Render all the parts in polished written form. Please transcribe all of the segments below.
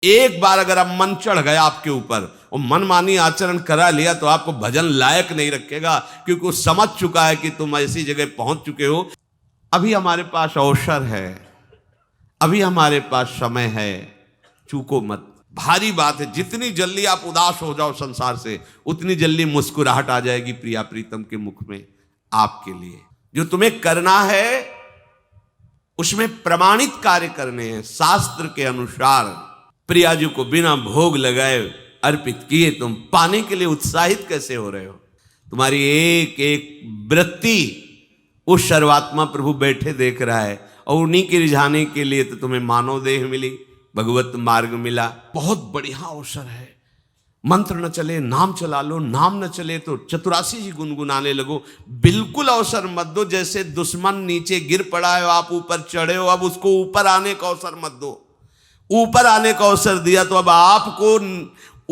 एक बार अगर अब मन चढ़ गया आपके ऊपर और मनमानी आचरण करा लिया तो आपको भजन लायक नहीं रखेगा, क्योंकि वो समझ चुका है कि तुम ऐसी जगह पहुंच चुके हो। अभी हमारे पास अवसर है, अभी हमारे पास समय है, चूको मत। भारी बात है, जितनी जल्दी आप उदास हो जाओ संसार से, उतनी जल्दी मुस्कुराहट आ जाएगी प्रिया प्रीतम के मुख में आपके लिए। जो तुम्हें करना है उसमें प्रमाणित कार्य करने हैं, शास्त्र के अनुसार। प्रिया जी को बिना भोग लगाए अर्पित किए तुम पाने के लिए उत्साहित कैसे हो रहे हो? तुम्हारी एक एक वृत्ति उस सर्वात्मा प्रभु बैठे देख रहा है, और उन्हीं के रिझाने के लिए तो तुम्हें मानव देह मिली, भगवत मार्ग मिला। बहुत बढ़िया अवसर है। मंत्र न चले नाम चला लो, नाम न चले तो चतुरासी जी गुनगुनाने लगो। बिल्कुल अवसर मत दो, जैसे दुश्मन नीचे गिर पड़ा है, आप ऊपर चढ़े हो, अब उसको ऊपर आने का अवसर मत दो। ऊपर आने का अवसर दिया तो अब आपको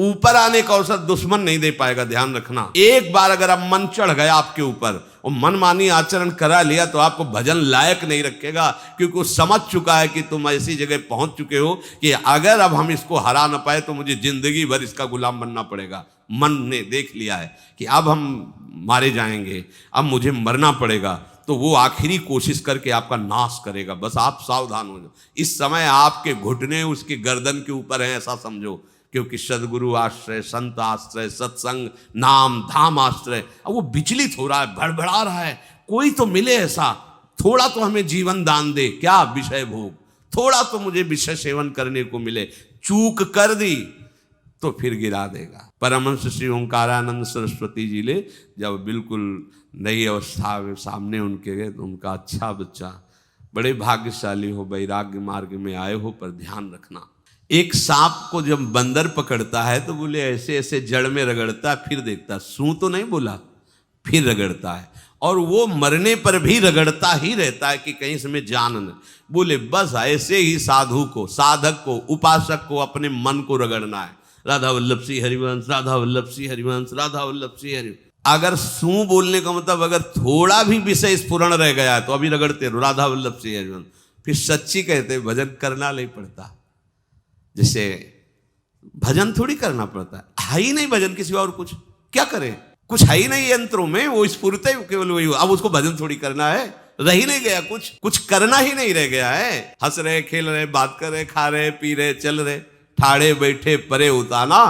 ऊपर आने का अवसर दुश्मन नहीं दे पाएगा, ध्यान रखना। एक बार अगर अब मन चढ़ गया आपके ऊपर और मनमानी आचरण करा लिया तो आपको भजन लायक नहीं रखेगा, क्योंकि वो समझ चुका है कि तुम ऐसी जगह पहुंच चुके हो कि अगर अब हम इसको हरा ना पाए तो मुझे जिंदगी भर इसका गुलाम बनना पड़ेगा। मन ने देख लिया है कि अब हम मारे जाएंगे, अब मुझे मरना पड़ेगा, तो वो आखिरी कोशिश करके आपका नाश करेगा। बस आप सावधान हो जाओ। इस समय आपके घुटने उसके गर्दन के ऊपर हैं, ऐसा समझो, क्योंकि सदगुरु आश्रय, संत आश्रय, सत्संग, नाम धाम आश्रय। अब वो विचलित हो रहा है, भड़बड़ा रहा है, कोई तो मिले ऐसा, थोड़ा तो हमें जीवन दान दे, क्या विषय भोग, थोड़ा तो मुझे विषय सेवन करने को मिले। चूक कर दी तो फिर गिरा देगा। परमहंस श्री ओंकारानंद सरस्वती जी ले जब बिल्कुल नई अवस्था में सामने उनके गए तो उनका, अच्छा बच्चा, बड़े भाग्यशाली हो, वैराग्य मार्ग में आए हो, पर ध्यान रखना। एक सांप को जब बंदर पकड़ता है तो बोले ऐसे ऐसे जड़ में रगड़ता है, फिर देखता, सू तो नहीं बोला, फिर रगड़ता है, और वो मरने पर भी रगड़ता ही रहता है कि कहीं इसमें जान न। बोले बस ऐसे ही साधु को, साधक को, उपासक को अपने मन को रगड़ना है। राधा वल्लभ श्री हरिवंश, राधा वल्लभ श्री हरिवंश, राधा वल्लभ श्री हरिवंश। अगर सू बोलने का मतलब अगर थोड़ा भी विषय स्फुरण रह गया है तो अभी रगड़ते रहो, राधा वल्लभ श्री हरिवंश। फिर सच्ची कहते भजन करना नहीं पड़ता। जैसे भजन थोड़ी करना पड़ता है ही नहीं भजन, किसी और कुछ क्या करें, कुछ है ही नहीं यंत्रों में, वो स्फुरते केवल वही। अब उसको भजन थोड़ी करना है, रह ही नहीं गया, कुछ करना ही नहीं रह गया है। हंस रहे, खेल रहे, बात कर रहे, खा रहे, पी रहे, चल रहे, ठाड़े बैठे परे उताना,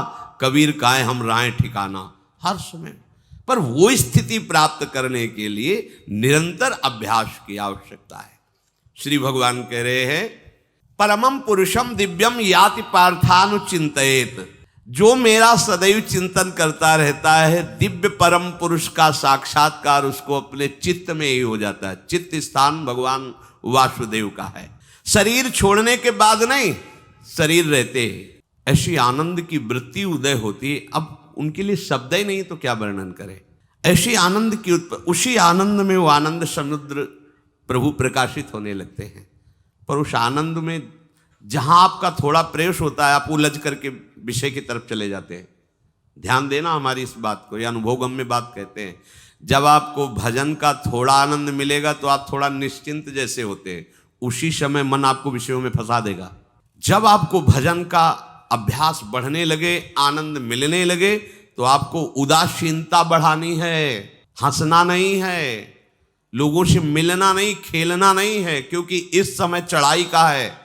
कबीर काहे हम राहें ठिकाना, हर समय। पर वो स्थिति प्राप्त करने के लिए निरंतर अभ्यास की आवश्यकता है। श्री भगवान कह रहे हैं, परमम पुरुषम दिव्यम याति पार्थानुचिंतयेत। जो मेरा सदैव चिंतन करता रहता है, दिव्य परम पुरुष का साक्षात्कार उसको अपने चित्त में ही हो जाता है। चित्त स्थान भगवान वासुदेव का है। शरीर छोड़ने के बाद नहीं, शरीर रहते ही ऐसी आनंद की वृत्ति उदय होती है। अब उनके लिए शब्द ही नहीं तो क्या वर्णन करें। ऐसी आनंद की उसी आनंद में वो आनंद समुद्र प्रभु प्रकाशित होने लगते हैं। पर उस आनंद में जहां आपका थोड़ा प्रवेश होता है, आप उलझ करके विषय की तरफ चले जाते हैं। ध्यान देना हमारी इस बात को, यह अनुभवगम्य बात कहते हैं। जब आपको भजन का थोड़ा आनंद मिलेगा तो आप थोड़ा निश्चिंत जैसे होते हैं, उसी समय मन आपको विषयों में फंसा देगा। जब आपको भजन का अभ्यास बढ़ने लगे, आनंद मिलने लगे, तो आपको उदासीनता बढ़ानी है, हंसना नहीं है, लोगों से मिलना नहीं, खेलना नहीं है, क्योंकि इस समय चढ़ाई का है।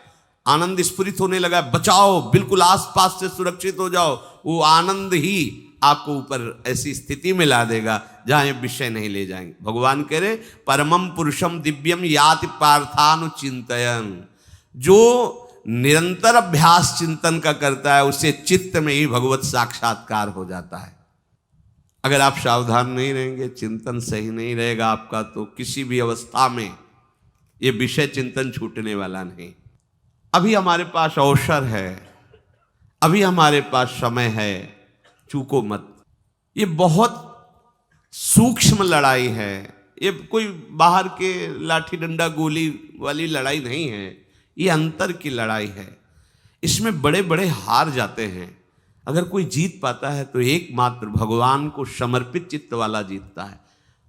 आनंद स्फुरित होने लगा, बचाओ, बिल्कुल आसपास से सुरक्षित हो जाओ। वो आनंद ही आपको ऊपर ऐसी स्थिति में ला देगा जहां ये विषय नहीं ले जाएंगे। भगवान कह रहे, परमम पुरुषम दिव्यम याति पार्थानुचिंतयन्। जो निरंतर अभ्यास चिंतन का करता है, उससे चित्त में ही भगवत साक्षात्कार हो जाता है। अगर आप सावधान नहीं रहेंगे, चिंतन सही नहीं रहेगा आपका, तो किसी भी अवस्था में ये विषय चिंतन छूटने वाला नहीं। अभी हमारे पास अवसर है, अभी हमारे पास समय है, चूको मत। ये बहुत सूक्ष्म लड़ाई है, ये कोई बाहर के लाठी डंडा गोली वाली लड़ाई नहीं है, ये अंतर की लड़ाई है। इसमें बड़े बड़े हार जाते हैं। अगर कोई जीत पाता है तो एकमात्र भगवान को समर्पित चित्त वाला जीतता है।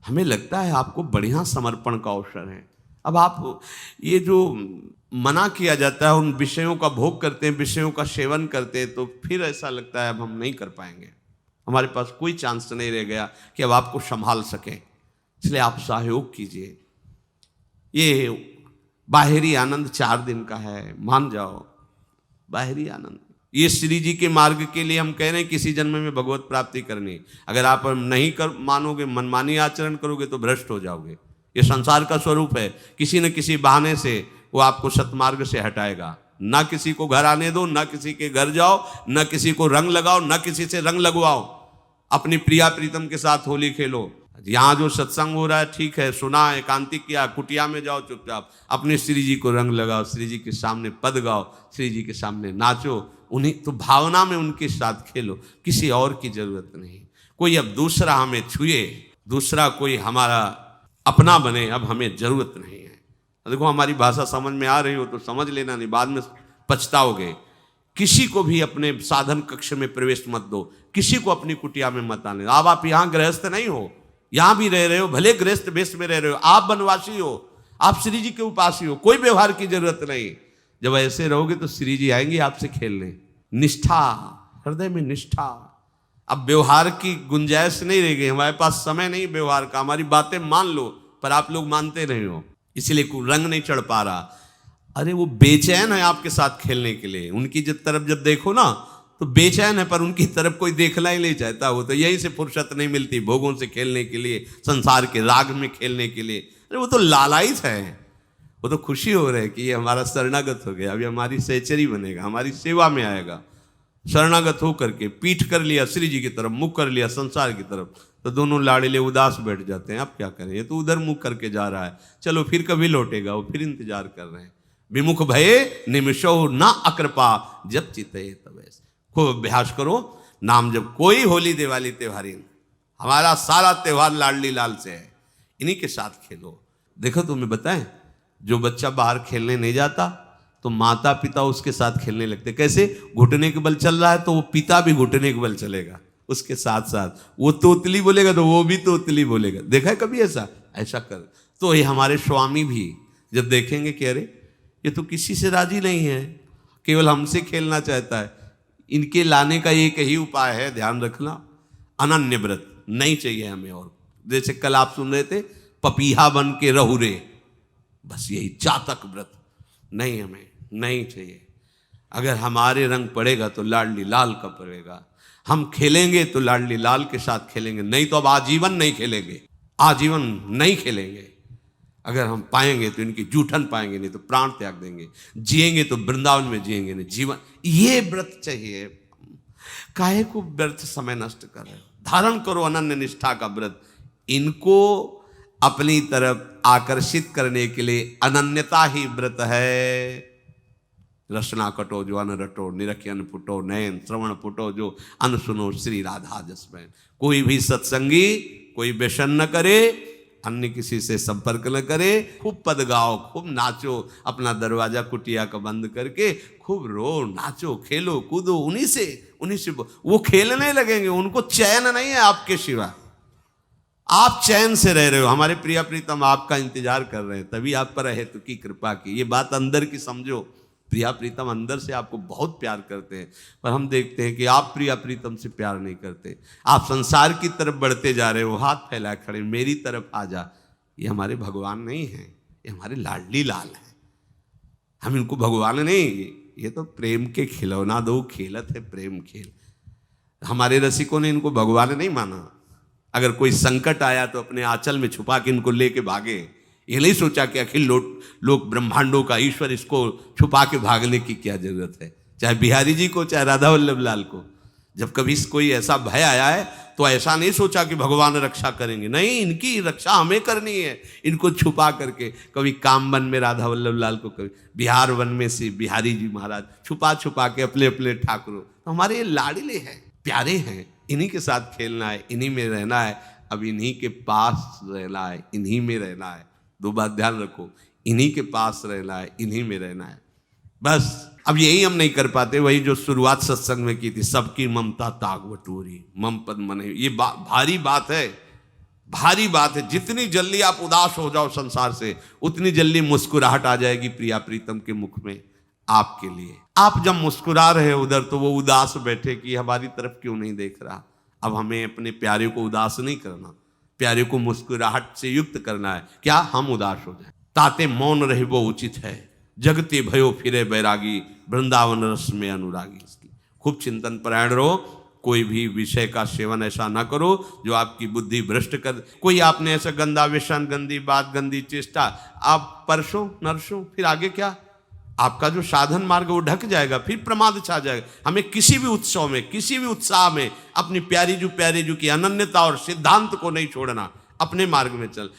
हमें लगता है आपको बढ़िया समर्पण का अवसर है, अब आप ये जो मना किया जाता है, उन विषयों का भोग करते हैं, विषयों का सेवन करते हैं, तो फिर ऐसा लगता है अब हम नहीं कर पाएंगे, हमारे पास कोई चांस नहीं रह गया कि अब आपको संभाल सकें। इसलिए आप सहयोग कीजिए। ये बाहरी आनंद 4 दिन का है, मान जाओ, बाहरी आनंद। ये श्री जी के मार्ग के लिए हम कह रहे हैं किसी जन्म में भगवत प्राप्ति करनी। अगर आप नहीं कर मानोगे, मनमानी आचरण करोगे तो भ्रष्ट हो जाओगे। ये संसार का स्वरूप है, किसी न किसी बहाने से वो आपको सतमार्ग से हटाएगा। ना किसी को घर आने दो, ना किसी के घर जाओ, ना किसी को रंग लगाओ, ना किसी से रंग लगवाओ। अपनी प्रिया प्रीतम के साथ होली खेलो। यहाँ जो सत्संग हो रहा है ठीक है, सुना, एकांतिक किया, कुटिया में जाओ चुपचाप, अपने श्री जी को रंग लगाओ, श्री जी के सामने पद गाओ, श्री जी के सामने नाचो, उन्हीं तो भावना में उनके साथ खेलो, किसी और की जरूरत नहीं। कोई अब दूसरा हमें छुए, दूसरा कोई हमारा अपना बने, अब हमें जरूरत नहीं है। देखो हमारी भाषा समझ में आ रही हो तो समझ लेना, नहीं बाद में पछताओगे। किसी को भी अपने साधन कक्ष में प्रवेश मत दो, किसी को अपनी कुटिया में मत आने। अब आप यहाँ गृहस्थ नहीं हो, यहाँ भी रह रहे हो, भले गृहस्थ वेश में रह रहे हो, आप वनवासी हो, आप श्री जी के उपासी हो, कोई व्यवहार की जरूरत नहीं। जब ऐसे रहोगे तो श्री जी आएंगे आपसे खेलने। निष्ठा, हृदय में निष्ठा। अब व्यवहार की गुंजाइश नहीं रह गई, हमारे पास समय नहीं व्यवहार का। हमारी बातें मान लो, पर आप लोग मानते नहीं हो, इसलिए रंग नहीं चढ़ पा रहा। अरे वो बेचैन है आपके साथ खेलने के लिए, उनकी तरफ जब देखो ना तो बेचैन है, पर उनकी तरफ कोई देखना ही नहीं चाहता। वो तो यहीं से फुर्सत नहीं मिलती भोगों से खेलने के लिए, संसार के राग में खेलने के लिए। अरे वो तो लालायित है, वो तो खुशी हो रहे कि ये हमारा शरणागत हो गया, अभी हमारी सहचरी बनेगा, हमारी सेवा में आएगा। शरणागत हो करके पीठ कर लिया श्री जी की तरफ, मुख कर लिया संसार की तरफ, तो दोनों लाड़िले उदास बैठ जाते हैं। अब क्या करें, ये तो उधर मुख करके जा रहा है, चलो फिर कभी लौटेगा, वो फिर इंतजार कर रहे हैं। विमुख भये निमिषो ना अकृपा, जब चिते तब। खूब अभ्यास करो नाम जब। कोई होली दिवाली त्योहारी, हमारा सारा त्योहार लाडली लाल से है, इन्हीं के साथ खेलो। देखो तुम्हें बताएं, जो बच्चा बाहर खेलने नहीं जाता तो माता पिता उसके साथ खेलने लगते। कैसे? घुटने के बल चल रहा है तो वो पिता भी घुटने के बल चलेगा उसके साथ साथ। वो तोतली बोलेगा तो वो भी तोतली बोलेगा। देखा है कभी ऐसा? ऐसा कर। तो ये हमारे स्वामी भी जब देखेंगे कि अरे ये तो किसी से राजी नहीं है, केवल हमसे खेलना चाहता है, इनके लाने का एक ही उपाय है, ध्यान रखना, अनन्य व्रत। नहीं चाहिए हमें और। जैसे कल आप सुन रहे थे, पपीहा बन के रहू रे, बस यही चातक व्रत नहीं, हमें नहीं चाहिए। अगर हमारे रंग पड़ेगा तो लाडली लाल का पड़ेगा, हम खेलेंगे तो लाडली लाल के साथ खेलेंगे, नहीं तो अब आजीवन नहीं खेलेंगे, आजीवन नहीं खेलेंगे। अगर हम पाएंगे तो इनकी जूठन पाएंगे, नहीं तो प्राण त्याग देंगे। जिएंगे तो वृंदावन में जिएंगे, नहीं जीवन। ये व्रत चाहिए। काहे को व्यर्थ समय नष्ट कर रहे हो? धारण करो अनन्य निष्ठा का व्रत। इनको अपनी तरफ आकर्षित करने के लिए अनन्यता ही व्रत है। रसना कटो जो अन रटो, निरखी अन फुटो, नयन श्रवण फुटो जो अन सुनो, श्री राधा जसमैन। कोई भी सत्संगी कोई व्यसन न करे, अन्य किसी से संपर्क न करे, खूब पद गाओ, खूब नाचो, अपना दरवाजा कुटिया का बंद करके खूब रो, नाचो, खेलो, कूदो, उन्हीं से वो खेलने लगेंगे। उनको चैन नहीं है आपके सिवा, आप चैन से रह रहे हो। हमारे प्रिया प्रीतम आपका इंतजार कर रहे हैं, तभी आप पर है तो की कृपा की। ये बात अंदर की समझो, प्रिया प्रीतम अंदर से आपको बहुत प्यार करते हैं, पर हम देखते हैं कि आप प्रिया प्रीतम से प्यार नहीं करते। आप संसार की तरफ बढ़ते जा रहे हो, हाथ फैला खड़े, मेरी तरफ आ जा। ये हमारे भगवान नहीं हैं, ये हमारे लाडली लाल हैं। हम इनको भगवान नहीं, ये तो प्रेम के खिलौना दो खेलत है, प्रेम खेल। हमारे रसिकों ने इनको भगवान नहीं माना। अगर कोई संकट आया तो अपने आंचल में छुपा के इनको लेके भागे। ये नहीं सोचा कि अखिल लोक ब्रह्मांडों का ईश्वर, इसको छुपा के भागने की क्या जरूरत है। चाहे बिहारी जी को, चाहे राधा वल्लभ लाल को, जब कभी कोई ऐसा भय आया है तो ऐसा नहीं सोचा कि भगवान रक्षा करेंगे, नहीं, इनकी रक्षा हमें करनी है। इनको छुपा करके, कभी काम वन में राधा वल्लभ लाल को, कभी बिहार वन में से बिहारी जी महाराज, छुपा छुपा के अपने अपने ठाकुरों। तो हमारे ये लाडले हैं, प्यारे हैं, इन्हीं के साथ खेलना है, इन्हीं में रहना है। अब इन्हीं के पास रहना है, इन्हीं में रहना है। दो बात ध्यान रखो, इन्हीं के पास रहना है, इन्हीं में रहना है, बस। अब यही हम नहीं कर पाते, वही जो शुरुआत सत्संग में की थी, सबकी ममता ताग बटोरी, मम पद मन। ये भारी बात है, भारी बात है। जितनी जल्दी आप उदास हो जाओ संसार से, उतनी जल्दी मुस्कुराहट आ जाएगी प्रिया प्रीतम के मुख में आपके लिए। आप जब मुस्कुरा रहे हो उधर, तो वो उदास बैठे कि हमारी तरफ क्यों नहीं देख रहा। अब हमें अपने प्यारे को उदास नहीं करना, प्यारे को मुस्कुराहट से युक्त करना है। क्या हम उदास हो जाए? ताते मौन रहे वो उचित है, जगते भयो फिरे बैरागी, वृंदावन रस में अनुरागी। इसकी खूब चिंतन परायण रहो, कोई भी विषय का सेवन ऐसा ना करो जो आपकी बुद्धि भ्रष्ट कर। कोई आपने ऐसा गंदा व्यसन, गंदी बात, गंदी चेष्टा आप परसों नरसों, फिर आगे क्या? आपका जो साधन मार्ग वो ढक जाएगा, फिर प्रमाद छा जाएगा। हमें किसी भी उत्सव में, किसी भी उत्साह में अपनी प्यारी जू की अनन्यता और सिद्धांत को नहीं छोड़ना, अपने मार्ग में चल।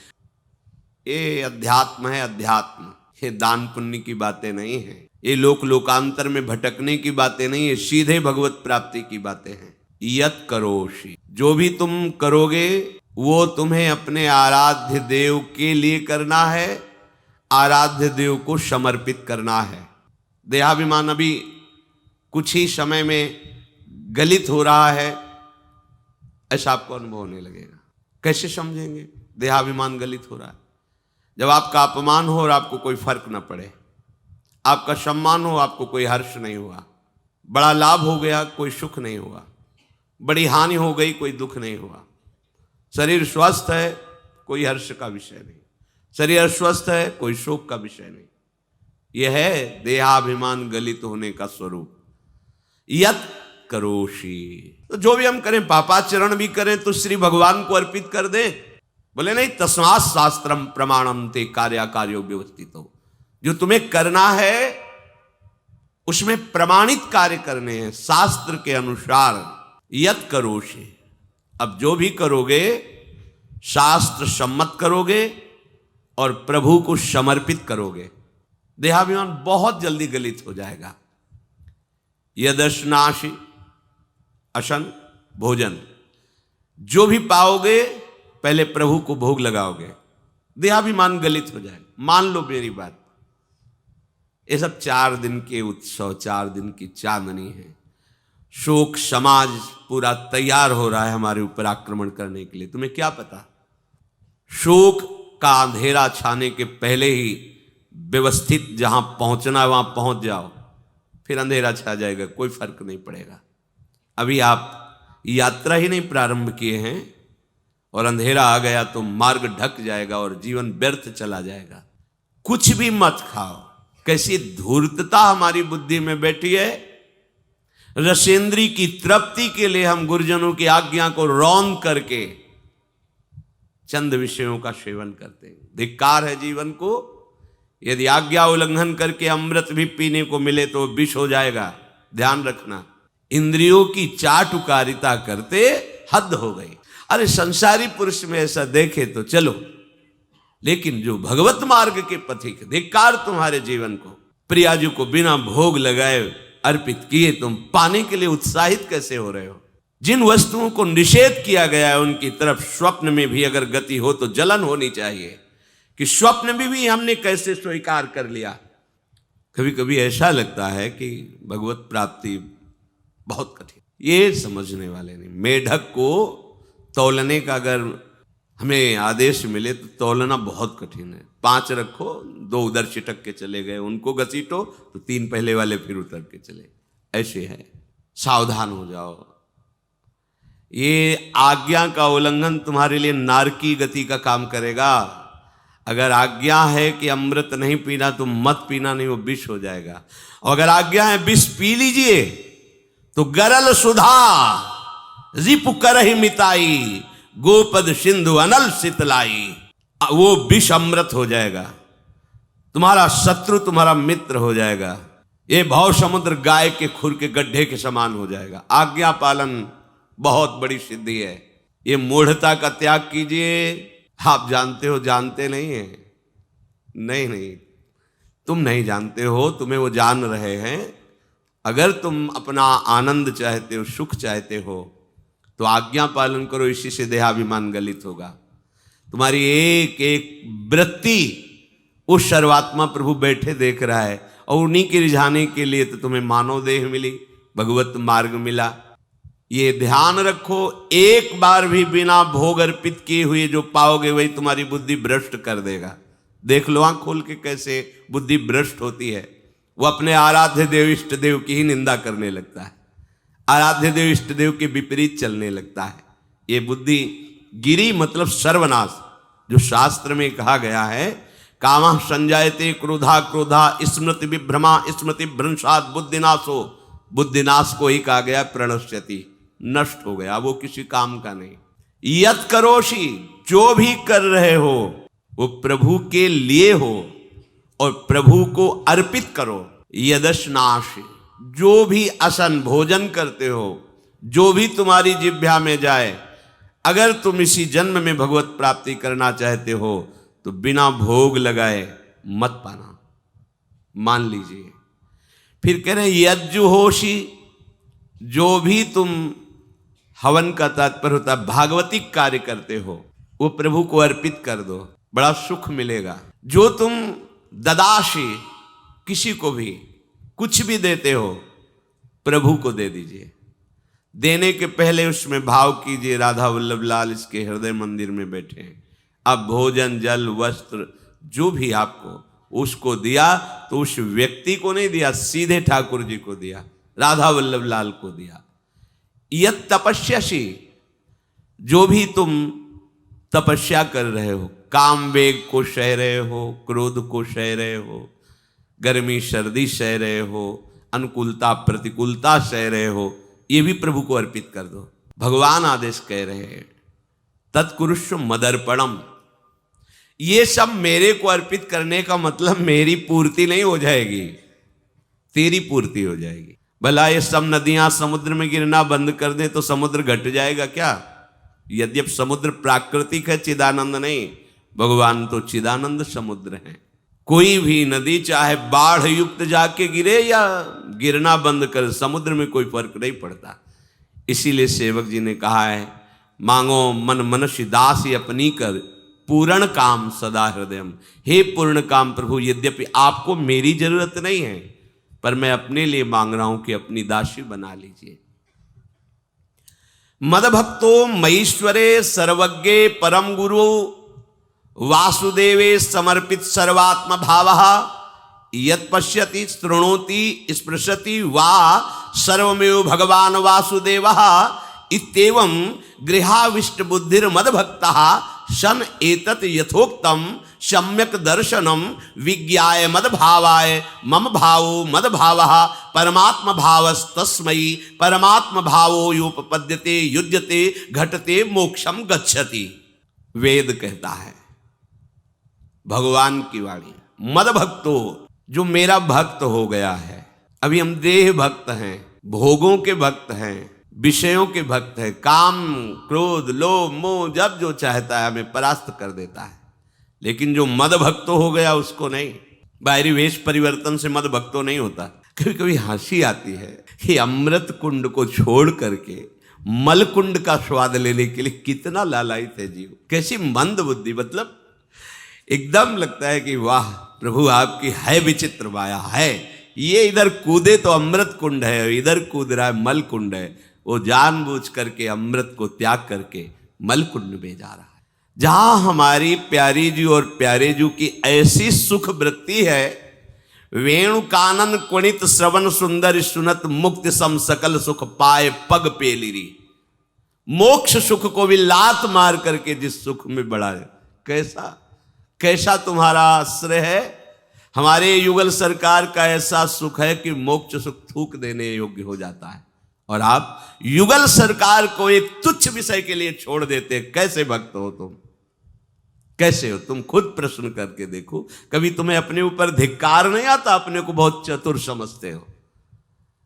ये अध्यात्म है, अध्यात्म। ये दान पुण्य की बातें नहीं है, ये लोकांतर में भटकने की बातें नहीं है, सीधे भगवत प्राप्ति की बातें हैं। यत करोषि, जो भी तुम करोगे वो तुम्हें अपने आराध्य देव के लिए करना है, आराध्य देव को समर्पित करना है। देहाभिमान अभी कुछ ही समय में गलित हो रहा है, ऐसा आपको अनुभव होने लगेगा। कैसे समझेंगे देहाभिमान गलित हो रहा है? जब आपका अपमान हो और आपको कोई फर्क न पड़े, आपका सम्मान हो, आपको कोई हर्ष नहीं हुआ, बड़ा लाभ हो गया, कोई सुख नहीं हुआ, बड़ी हानि हो गई, कोई दुख नहीं हुआ, शरीर स्वस्थ है, कोई हर्ष का विषय नहीं, शरीर अस्वस्थ है, कोई शोक का विषय नहीं। यह है देहाभिमान गलित होने का स्वरूप। यत करोषि, तो जो भी हम करें, पापाचरण भी करें तो श्री भगवान को अर्पित कर दे। बोले नहीं, तस्मात् शास्त्रम प्रमाणम ते कार्याकार्यो व्यवस्थितो। जो तुम्हें करना है उसमें प्रमाणित कार्य करने हैं शास्त्र के अनुसार। यत करोषि, अब जो भी करोगे शास्त्र सम्मत करोगे और प्रभु को समर्पित करोगे, देहाभिमान बहुत जल्दी गलित हो जाएगा। यदश्नासि अशन भोजन, जो भी पाओगे पहले प्रभु को भोग लगाओगे, देहाभिमान गलित हो जाएगा। मान लो मेरी बात, ये सब 4 दिन के उत्सव, 4 दिन की चांदनी है। शोक समाज पूरा तैयार हो रहा है हमारे ऊपर आक्रमण करने के लिए। तुम्हें क्या पता, शोक का अंधेरा छाने के पहले ही व्यवस्थित जहां पहुंचना है वहां पहुंच जाओ, फिर अंधेरा छा जाएगा, कोई फर्क नहीं पड़ेगा। अभी आप यात्रा ही नहीं प्रारंभ किए हैं और अंधेरा आ गया तो मार्ग ढक जाएगा और जीवन व्यर्थ चला जाएगा। कुछ भी मत खाओ। कैसी धूर्तता हमारी बुद्धि में बैठी है। रसेंद्री की तृप्ति के लिए हम गुरुजनों की आज्ञा को रौंद करके चंद विषयों का सेवन करते हैं। धिक्कार है जीवन को। यदि आज्ञा उल्लंघन करके अमृत भी पीने को मिले तो विष हो जाएगा, ध्यान रखना। इंद्रियों की चाटुकारिता करते हद हो गई। अरे संसारी पुरुष में ऐसा देखे तो चलो, लेकिन जो भगवत मार्ग के पथिक, धिक्कार तुम्हारे जीवन को। प्रियाजू को बिना भोग लगाए अर्पित किए तुम पाने के लिए उत्साहित कैसे हो रहे हो? जिन वस्तुओं को निषेध किया गया है उनकी तरफ स्वप्न में भी अगर गति हो तो जलन होनी चाहिए कि स्वप्न में भी हमने कैसे स्वीकार कर लिया। कभी कभी ऐसा लगता है कि भगवत प्राप्ति बहुत कठिन, ये समझने वाले नहीं। मेढक को तौलने का अगर हमें आदेश मिले तो तौलना बहुत कठिन है। 5 रखो, 2 उधर छिटक के चले गए, उनको घसीटो तो 3 पहले वाले फिर उतर के चले। ऐसे है, सावधान हो जाओ। ये आज्ञा का उल्लंघन तुम्हारे लिए नारकी गति का काम करेगा। अगर आज्ञा है कि अमृत नहीं पीना तो मत पीना, नहीं वो विष हो जाएगा। और अगर आज्ञा है विष पी लीजिए तो गरल सुधा रिपु करहि मिताई, गोपद सिंधु अनल शीतलाई। वो विष अमृत हो जाएगा, तुम्हारा शत्रु तुम्हारा मित्र हो जाएगा। ये भव समुद्र गाय के खुर के गड्ढे के समान हो जाएगा। आज्ञा पालन बहुत बड़ी सिद्धि है। ये मूढ़ता का त्याग कीजिए। आप जानते हो, जानते नहीं है? नहीं, तुम नहीं जानते हो, तुम्हें वो जान रहे हैं। अगर तुम अपना आनंद चाहते हो, सुख चाहते हो तो आज्ञा पालन करो। इसी से देहाभिमान गलित होगा। तुम्हारी एक एक वृत्ति उस सर्वात्मा प्रभु बैठे देख रहा है और उन्हीं के रिझाने के लिए तो तुम्हें मानव देह मिली, भगवत मार्ग मिला। ये ध्यान रखो, एक बार भी बिना भोग अर्पित किए हुए जो पाओगे वही तुम्हारी बुद्धि भ्रष्ट कर देगा। देख लो आंख खोल के कैसे बुद्धि भ्रष्ट होती है। वो अपने आराध्य देव इष्ट देव की ही निंदा करने लगता है, आराध्य देव इष्ट देव के विपरीत चलने लगता है। ये बुद्धि गिरी मतलब सर्वनाश। जो शास्त्र में कहा गया है, कामः संजायते क्रोधा क्रोधा स्मृति विभ्रमा स्मृति भ्रंशात् बुद्धिनाशो, बुद्धिनाश को ही कहा गया प्रणश्यति, नष्ट हो गया, वो किसी काम का नहीं। यत करोषि, जो भी कर रहे हो वो प्रभु के लिए हो और प्रभु को अर्पित करो। यदश्नाश, जो भी असन भोजन करते हो, जो भी तुम्हारी जिह्वा में जाए, अगर तुम इसी जन्म में भगवत प्राप्ति करना चाहते हो तो बिना भोग लगाए मत पाना, मान लीजिए। फिर कह रहे यज्जुहोषि, जो भी तुम हवन का तात्पर्य होता है भागवतिक कार्य करते हो वो प्रभु को अर्पित कर दो, बड़ा सुख मिलेगा। जो तुम ददाशी, किसी को भी कुछ भी देते हो प्रभु को दे दीजिए। देने के पहले उसमें भाव कीजिए राधा वल्लभ लाल इसके हृदय मंदिर में बैठे हैं। अब भोजन जल वस्त्र जो भी आपको उसको दिया तो उस व्यक्ति को नहीं दिया, सीधे ठाकुर जी को दिया, राधा वल्लभ लाल को दिया। यत तपस्यासी, जो भी तुम तपस्या कर रहे हो, काम वेग को सह रहे हो, क्रोध को सह रहे हो, गर्मी सर्दी सह रहे हो, अनुकूलता प्रतिकूलता सह रहे हो, ये भी प्रभु को अर्पित कर दो। भगवान आदेश कह रहे हैं तत्कुरुष्व मदर्पणम, ये सब मेरे को अर्पित करने का मतलब मेरी पूर्ति नहीं हो जाएगी, तेरी पूर्ति हो जाएगी। भला ये सब नदियां समुद्र में गिरना बंद कर दें तो समुद्र घट जाएगा क्या? यद्यप समुद्र प्राकृतिक है, चिदानंद नहीं, भगवान तो चिदानंद समुद्र है। कोई भी नदी चाहे बाढ़ युक्त जाके गिरे या गिरना बंद कर, समुद्र में कोई फर्क नहीं पड़ता। इसीलिए सेवक जी ने कहा है मांगो मन मनुष्य दास अपनी कर, पूर्ण काम सदा हृदयम। हे पूर्ण काम प्रभु, यद्यपि आपको मेरी जरूरत नहीं है पर मैं अपने लिए मांग रहा हूं कि अपनी दासी बना लीजिए। मदभक्तो मईश्वरे सर्वज्ञे परम गुरु वासुदेवे समर्पित सर्वात्म भावः यत् पश्यति शृणोति स्पृशति वा सर्वमेव भगवान वासुदेवः इत्येवं गृहाविष्ट बुद्धिर्मदभक्तः सन एतत् यथोक्तम सम्यक दर्शनम विज्ञाय मदभावाय मम भावो मदभावः परमात्म भावस्तस्मै परमात्म भावो योपपद्यते युज्यते घटते मोक्षम गच्छति। वेद कहता है, भगवान की वाणी, मद भक्तो, जो मेरा भक्त हो गया है। अभी हम देह भक्त हैं, भोगों के भक्त हैं, विषयों के भक्त हैं, काम क्रोध लोभ मोह जब जो चाहता है हमें परास्त कर देता है। लेकिन जो मद भक्तो हो गया उसको नहीं, बाहरी वेश परिवर्तन से मद भक्तो नहीं होता। कभी कभी हंसी आती है कि अमृत कुंड को छोड़ करके मल कुंड का स्वाद लेने के लिए कितना लालायित है जीव, कैसी मंद बुद्धि। मतलब एकदम लगता है कि वाह प्रभु आपकी है विचित्र माया है। ये इधर कूदे तो अमृत कुंड है, इधर कूद रहा है मल कुंड है। वो जानबूझ करके अमृत को त्याग करके मल कुंड में जा रहा है, जहां हमारी प्यारी जी और प्यारे जी की ऐसी सुख वृत्ति है। वेणु कानन कुणित श्रवण सुंदर सुनत मुक्ति सम सकल सुख पाए पग पेलिरी। मोक्ष सुख को भी लात मार करके जिस सुख में बढ़ा है, कैसा कैसा तुम्हारा आश्रय है। हमारे युगल सरकार का ऐसा सुख है कि मोक्ष सुख थूक देने योग्य हो जाता है, और आप युगल सरकार को एक तुच्छ विषय के लिए छोड़ देते। कैसे भक्त हो तुम, कैसे हो तुम? खुद प्रश्न करके देखो। कभी तुम्हें अपने ऊपर धिक्कार नहीं आता? अपने को बहुत चतुर समझते हो,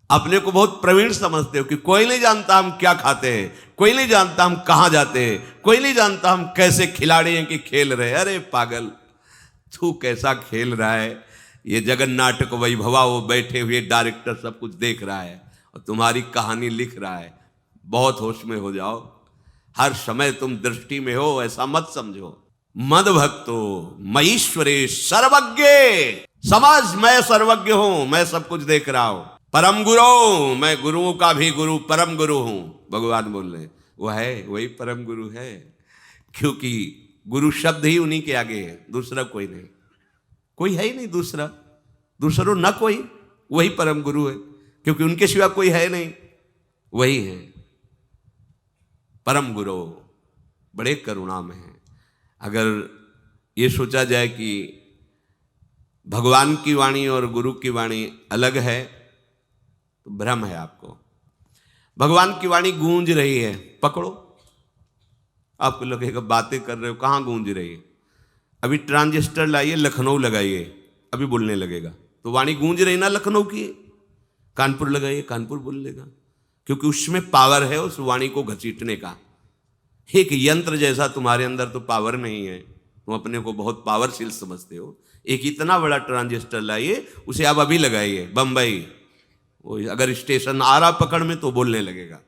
अपने को बहुत प्रवीण समझते हो कि कोई नहीं जानता हम क्या खाते हैं, कोई नहीं जानता हम कहां जाते हैं, कोई नहीं जानता हम कैसे खिलाड़ी हैं कि खेल रहे हैं। अरे पागल, तू कैसा खेल रहा है। ये जगन नाटक वैभवा, वो बैठे हुए डायरेक्टर सब कुछ देख रहा है और तुम्हारी कहानी लिख रहा है। बहुत होश में हो जाओ, हर समय तुम दृष्टि में हो, ऐसा मत समझो। मद भक्तो मईश्वरे सर्वज्ञ, समझ मैं सर्वज्ञ हूं, मैं सब कुछ देख रहा हूं। परम गुरु, मैं गुरुओं का भी गुरु, परम गुरु हूं। भगवान बोल रहे वो है, वही परम गुरु है, क्योंकि गुरु शब्द ही उन्हीं के आगे है, दूसरा कोई नहीं, कोई है ही नहीं दूसरा, दूसरो न कोई, वही परम गुरु है, क्योंकि उनके सिवा कोई है नहीं, वही है परम गुरु। बड़े करुणा में है। अगर ये सोचा जाए कि भगवान की वाणी और गुरु की वाणी अलग है तो भ्रम है आपको। भगवान की वाणी गूंज रही है, पकड़ो, आपको लगेगा बातें कर रहे हो, कहाँ गूंज रही है? अभी ट्रांजिस्टर लाइए, लखनऊ लगाइए, अभी बोलने लगेगा, तो वाणी गूंज रही ना लखनऊ की। कानपुर लगाइए, कानपुर बोल लेगा, क्योंकि उसमें पावर है उस वाणी को घसीटने का। एक यंत्र जैसा तुम्हारे अंदर तो पावर नहीं है, तुम अपने को बहुत पावरशील समझते हो। एक इतना बड़ा ट्रांजिस्टर लाइए, उसे आप अभी लगाइए बंबई, वो अगर स्टेशन आ रहा पकड़ में तो बोलने लगेगा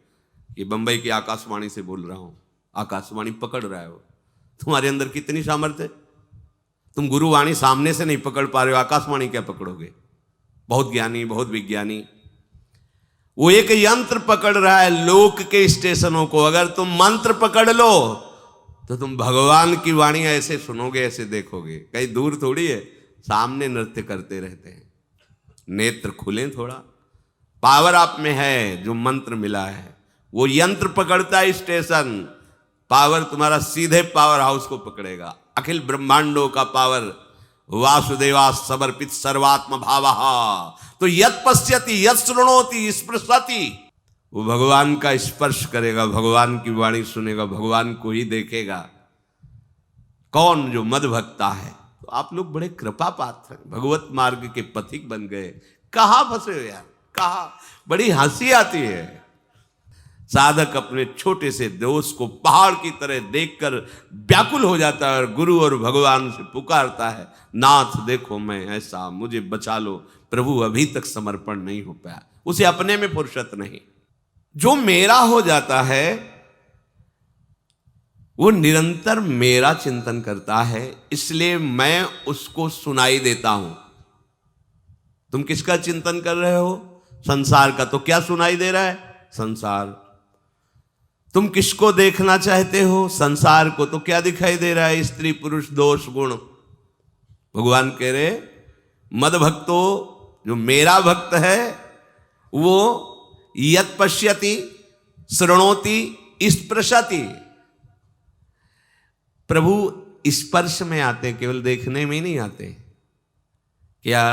कि बंबई की आकाशवाणी से बोल रहा हूं, आकाशवाणी पकड़ रहा है वो। तुम्हारे अंदर कितनी सामर्थ्य है, तुम गुरुवाणी सामने से नहीं पकड़ पा रहे हो, आकाशवाणी क्या पकड़ोगे? बहुत ज्ञानी, बहुत विज्ञानी, वो एक यंत्र पकड़ रहा है लोक के स्टेशनों को। अगर तुम मंत्र पकड़ लो तो तुम भगवान की वाणी ऐसे सुनोगे, ऐसे देखोगे, कहीं दूर थोड़ी है, सामने नृत्य करते रहते हैं। नेत्र खुले थोड़ा, पावर आप में है, जो मंत्र मिला है वो यंत्र पकड़ता है स्टेशन, पावर तुम्हारा सीधे पावर हाउस को पकड़ेगा। अखिल ब्रह्मांडों का पावर वासुदेवा समर्पित सर्वात्म भावः, तो यत् पश्यति यत् शृणोति स्पृशति, वो भगवान का स्पर्श करेगा, भगवान की वाणी सुनेगा, भगवान को ही देखेगा। कौन? जो मद भक्ता है। तो आप लोग बड़े कृपा पात्र हैं, भगवत मार्ग के पथिक बन गए। कहाँ फंसे हो यार, कहाँ? बड़ी हंसी आती है। साधक अपने छोटे से दोष को पहाड़ की तरह देखकर व्याकुल हो जाता है और गुरु और भगवान से पुकारता है, नाथ देखो मैं ऐसा, मुझे बचा लो। प्रभु अभी तक समर्पण नहीं हो पाया, उसे अपने में फुर्सत नहीं। जो मेरा हो जाता है वो निरंतर मेरा चिंतन करता है, इसलिए मैं उसको सुनाई देता हूं। तुम किसका चिंतन कर रहे हो? संसार का। तो क्या सुनाई दे रहा है? संसार। तुम किसको देखना चाहते हो? संसार को। तो क्या दिखाई दे रहा है? स्त्री पुरुष दोष गुण। भगवान कह रहे मद भक्तो, जो मेरा भक्त है वो यत् पश्यति शृणोति स्पृशति। प्रभु स्पर्श में आते, केवल देखने में नहीं आते। क्या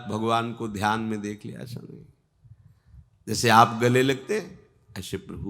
भगवान को ध्यान में देख लिया? ऐसा नहीं। जैसे आप गले लगते ऐसे प्रभु